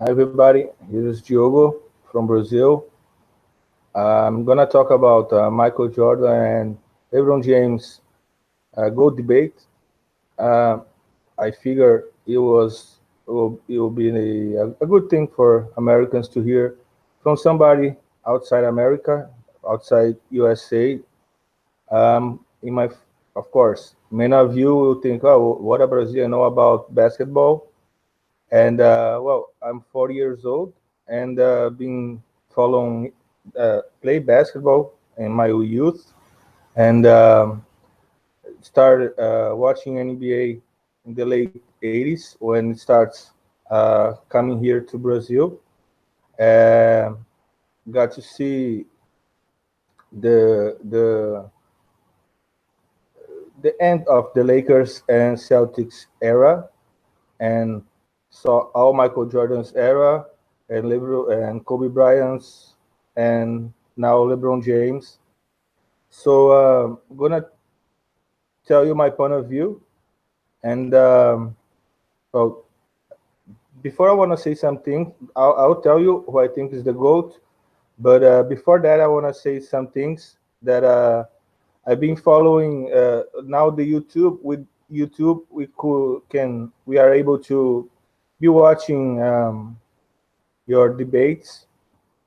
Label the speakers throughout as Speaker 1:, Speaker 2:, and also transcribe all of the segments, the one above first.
Speaker 1: Hi everybody, here is Diogo from Brazil. I'm gonna talk about Michael Jordan and LeBron James GOAT debate. Uh, I figure it will be a good thing for Americans to hear from somebody outside America, outside USA. In my, of course, many of you will think, oh, what a Brazilian know about basketball? And well, I'm 40 years old and been following play basketball in my youth and started watching NBA in the late 80s when it starts coming here to Brazil. Uh, got to see the the end of the Lakers and Celtics era and saw all Michael Jordan's era and LeBron and Kobe Bryant's and now LeBron James. So I'm gonna tell you my point of view. And well, before I wanna say something, I'll tell you who I think is the goat. But before that, I wanna say some things that I've been following now the YouTube with YouTube we are able to be watching your debates,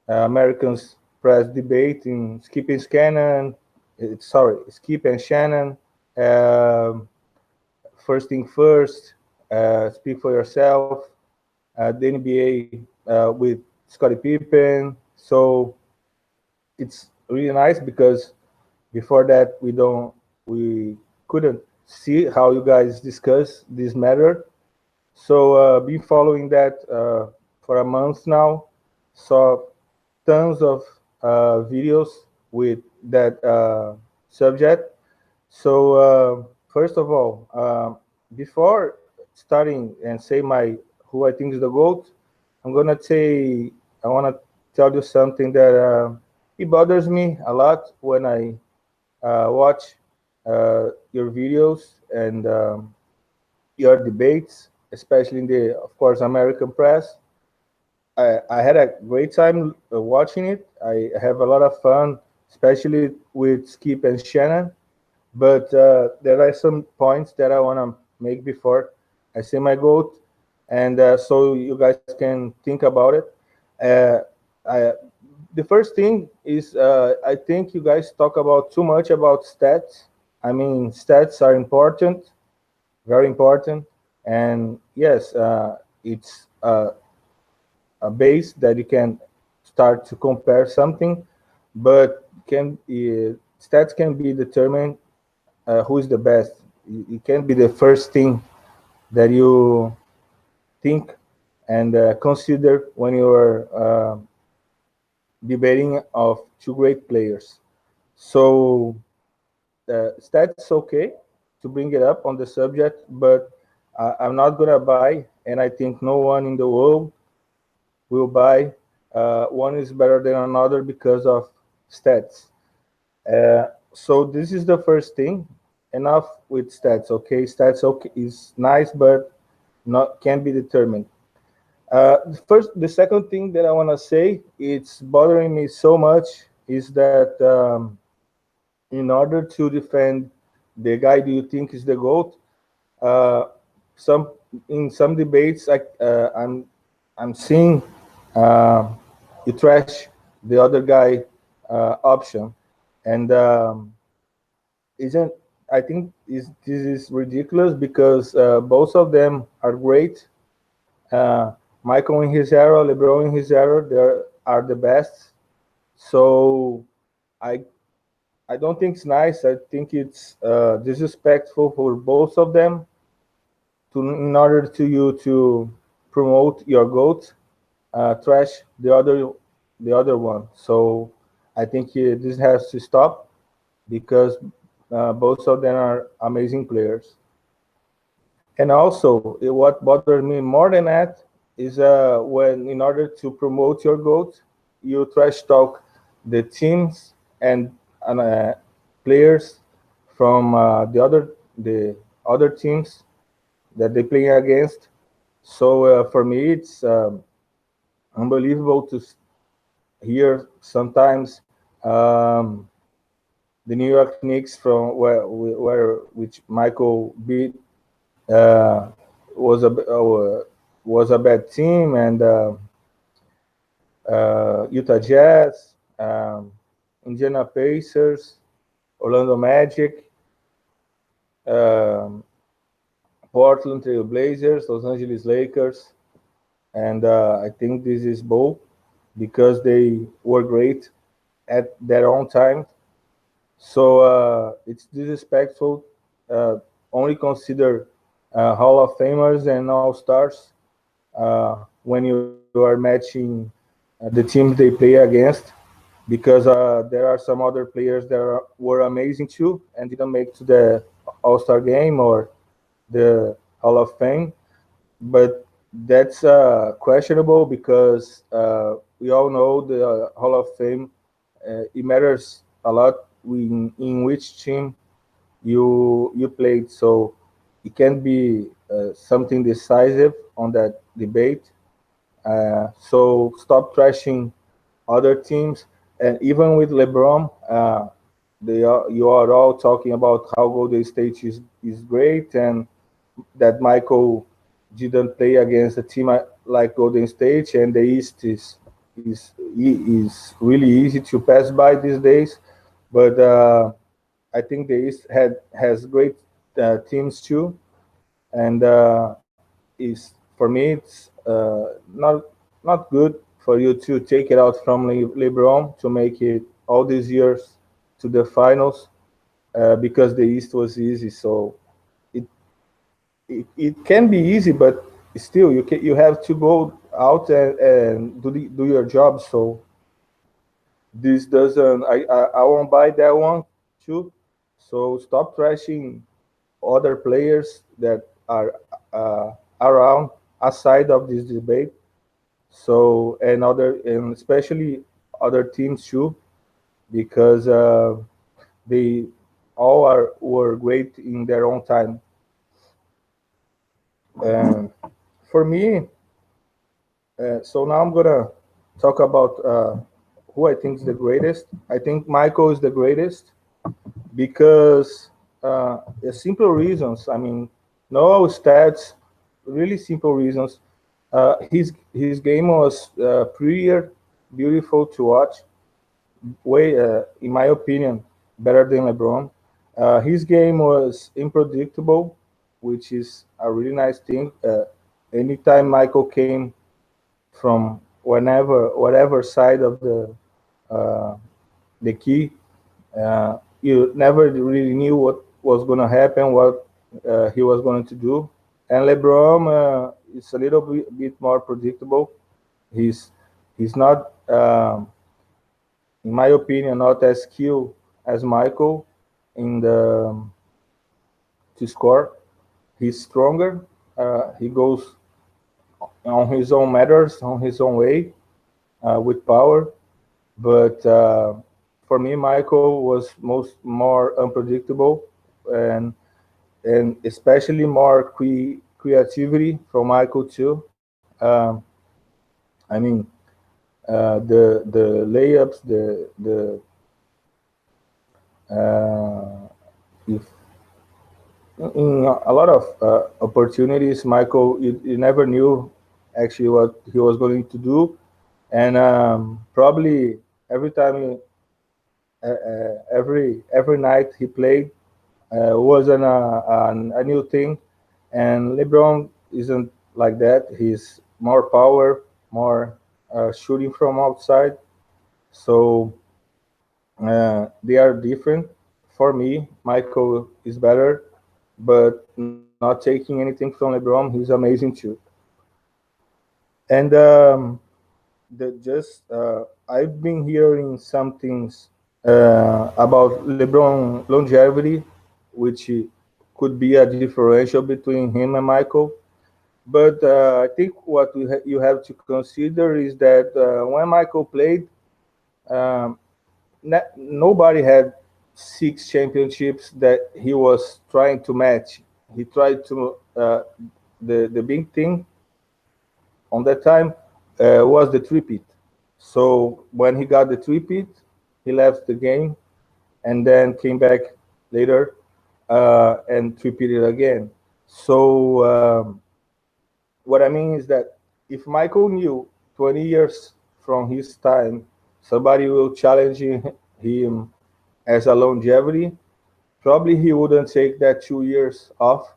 Speaker 1: Americans press debate in Skip and Shannon, Skip and Shannon, um first thing first, speak for yourself, the NBA with Scottie Pippen. So it's really nice because before that we couldn't see how you guys discuss this matter. So been following that for a month now. Saw tons of videos with that subject. So first of all, before starting and say my who I think is the goat, I'm gonna say I wanna tell you something that it bothers me a lot when I watch your videos and your debates, especially in the, of course, American press. I had a great time watching it. I have a lot of fun, especially with Skip and Shannon. But there are some points that I want to make before I say my goat, and so you guys can think about it. Uh, I, the first thing is I think you guys talk about too much about stats. I mean, stats are important, very important, and yes, it's a base that you can start to compare something, but stats can be determined who is the best. It can't be the first thing that you think and consider when you are debating of two great players. So stats okay to bring it up on the subject, but I'm not gonna buy, and I think no one in the world will buy. One is better than another because of stats. So this is the first thing. Enough with stats, okay? Stats okay is nice, but not can be determined. The second thing that I want to say, it's bothering me so much, is that in order to defend the guy do you think is the goat, uh, some in some debates, I'm seeing uh, you trash the other guy option, and isn't I think this is ridiculous because both of them are great. Uh, Michael in his era, LeBron in his era, they are the best. So I I don't think it's nice. I think it's disrespectful for both of them to in order to you to promote your goat, trash the other one. So I think this has to stop because both of them are amazing players. And also, what bothers me more than that is when, in order to promote your goat, you trash talk the teams and players from the other teams that they play against. So for me, it's unbelievable to hear sometimes um, the New York Knicks from where which Michael beat uh, was a bad team, and Utah Jazz, Indiana Pacers, Orlando Magic, um, Portland Trail Blazers, Los Angeles Lakers, and I think this is both because they were great at their own time. So it's disrespectful. Uh, Only consider Hall of Famers and All Stars when you are matching the teams they play against, because there are some other players that were amazing too and didn't make to the All Star game or the Hall of Fame. But that's questionable because we all know the Hall of Fame. It matters a lot in which team you played, so it can be something decisive on that debate. So stop trashing other teams, and even with LeBron, you are all talking about how Golden State is great and that Michael didn't play against a team like Golden State, and the East is really easy to pass by these days. But I think the East has great teams too, and is for me it's not good for you to take it out from LeBron to make it all these years to the finals because the East was easy. So it it can be easy, but still you have to go out and do your job. So this doesn't I won't buy that one too. So stop trashing other players that are around aside of this debate. So and especially other teams too, because they all were great in their own time. And for me, so now I'm gonna talk about who I think is the greatest. I think Michael is the greatest because simple reasons. I mean, no stats, really simple reasons. His game was prettier, beautiful to watch. Way, in my opinion, better than LeBron. His game was unpredictable, which is a really nice thing. Anytime Michael came from whatever side of uh, the key, you never really knew what was going to happen, what he was going to do. And LeBron is a little bit more predictable. He's he's not, in my opinion, not as skilled as Michael in the to score. He's stronger. He goes on his own matters, on his own way, with power. But for me, Michael was more unpredictable, and especially more creativity from Michael too. I mean, the layups, the if in a lot of opportunities, Michael, you never knew actually what he was going to do, and probably every time, every night he played was a new thing. And LeBron isn't like that. He's more power, more shooting from outside. So they are different. For me, Michael is better, but not taking anything from LeBron, he's amazing too. And just I've been hearing some things about LeBron longevity, which could be a differential between him and Michael. But I think what you have to consider is that when Michael played, um, nobody had six championships that he was trying to match. He tried to the big thing on that time was the three-peat. So when he got the three-peat, he left the game and then came back later and three-peated again. So what I mean is that if Michael knew 20 years from his time, somebody will challenge him as a longevity, probably he wouldn't take that 2 years off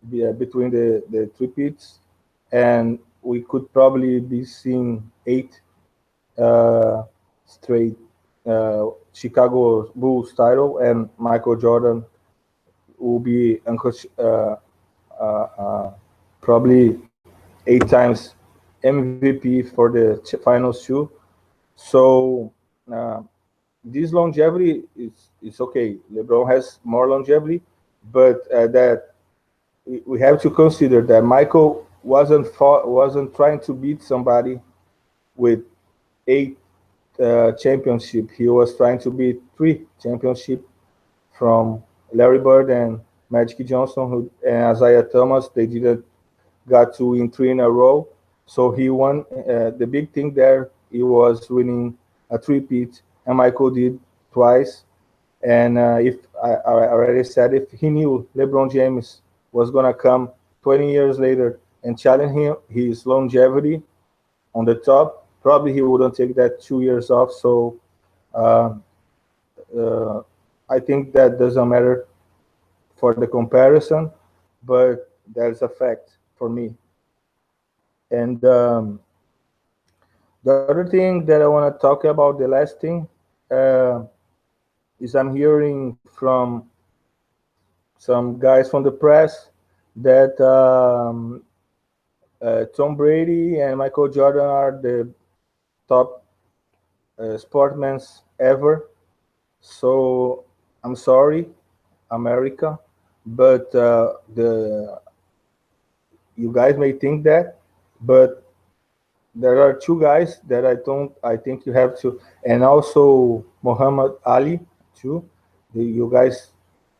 Speaker 1: between the three-peats, and we could probably be seeing eight uh, straight Chicago Bulls title, and Michael Jordan will be probably 8 times MVP for the finals too. So uh, this longevity is okay. LeBron has more longevity, but that we have to consider that Michael wasn't trying to beat somebody with eight championship. He was trying to beat three championship from Larry Bird and Magic Johnson and Isaiah Thomas. They didn't got to win three in a row. So he won. The big thing there, he was winning a three-peat, and Michael did twice. And if I already said, if he knew LeBron James was gonna come 20 years later and challenge him his longevity on the top, probably he wouldn't take that 2 years off. So uh, uh, I think that doesn't matter for the comparison, but that's a fact for me. And the other thing that I want to talk about, the last thing, uh, is I'm hearing from some guys from the press that Tom Brady and Michael Jordan are the top sportsmen ever. So I'm sorry, America, but you guys may think that, but there are two guys that I think you have to, and also Muhammad Ali too. You guys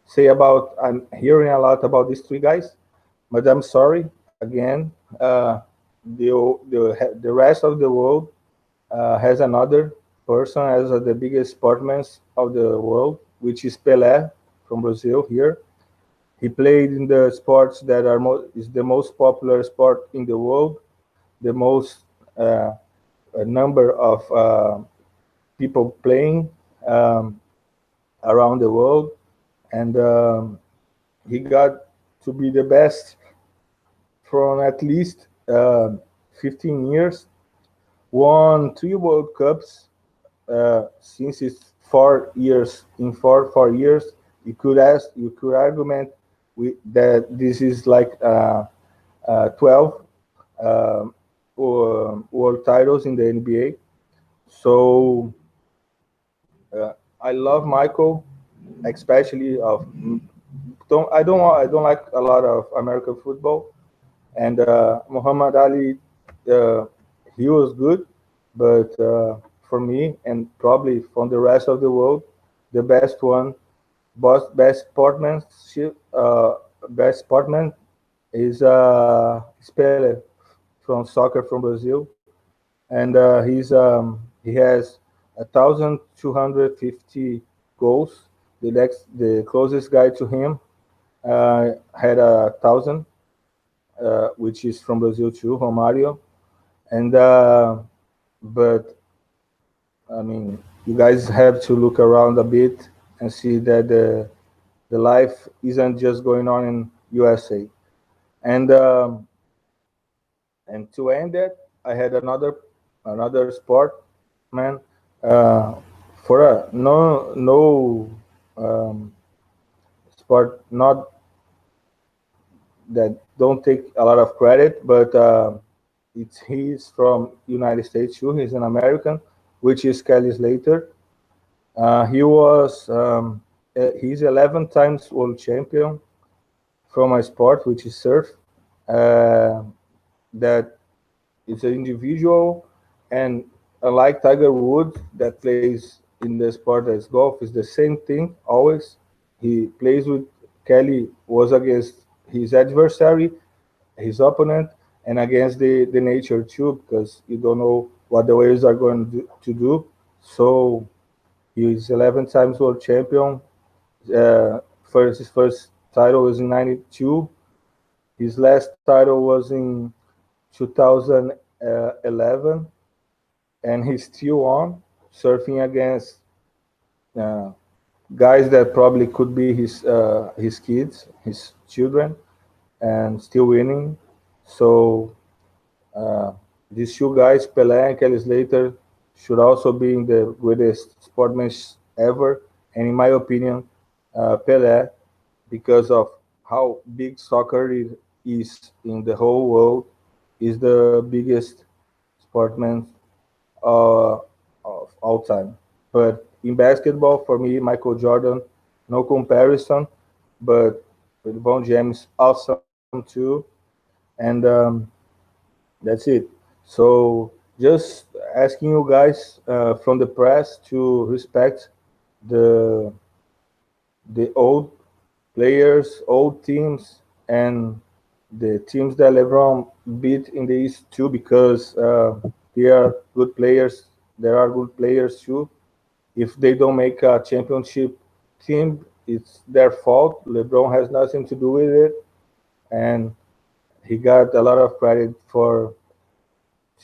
Speaker 1: say about, I'm hearing a lot about these three guys, but I'm sorry again. The rest of the world has another person as the biggest sportsman of the world, which is Pelé from Brazil here. He played in the sports that is the most popular sport in the world, the most uh, number of people playing um, around the world, and he got to be the best from at least 15 years. Won three World Cups since it's 4 years. In four years, you could argument that this is like 12 world titles in the NBA. So I love Michael, especially of I don't like a lot of American football, and Muhammad Ali, uh, he was good, but for me and probably from the rest of the world, the best one, best sportsman is Pele from soccer from Brazil, and he has 1,250 goals. The closest guy to him had 1,000, which is from Brazil too, Romario. And but I mean, you guys have to look around a bit and see that the life isn't just going on in USA. And and to end it, I had another sport, man, uh, for a no sport not that don't take a lot of credit, but he's from United States too. He's an American, which is Kelly Slater. He was he's 11 times world champion from a sport which is surf. Uh, that is an individual, and unlike Tiger Woods that plays in the sport as golf, is the same thing always. He plays with Kelly was against his adversary, his opponent, and against the nature too, because you don't know what the Warriors are going to do. So he's 11 times world champion. His first title was in '92. His last title was in 2011, and he's still on surfing against uh, guys that probably could be his kids, his children, and still winning. So uh, these two guys, Pelé and Kelly Slater, should also be in the greatest sportsmen ever. And in my opinion, Pelé, because of how big soccer is in the whole world, is the biggest sportsman uh, of all time. But in basketball, for me, Michael Jordan, no comparison. But LeBron James, awesome too. And that's it. So just asking you guys from the press to respect the old players, old teams, and the teams that LeBron beat in the East too, because they are good players. There are good players too. If they don't make a championship team, it's their fault. LeBron has nothing to do with it, and he got a lot of credit for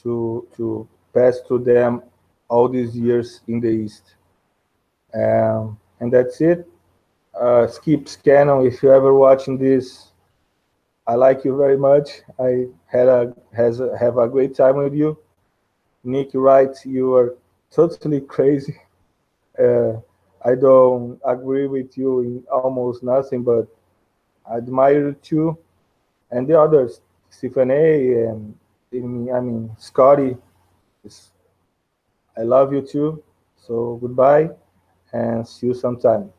Speaker 1: to pass through them all these years in the East. And that's it. Skip Scannon, if you're ever watching this, I like you very much. I have a great time with you. Nick Wright, you are totally crazy. Uh, I don't agree with you in almost nothing, but I admire you too. And the others, Stephen A. and I mean Scotty, I love you too. So goodbye and see you sometime.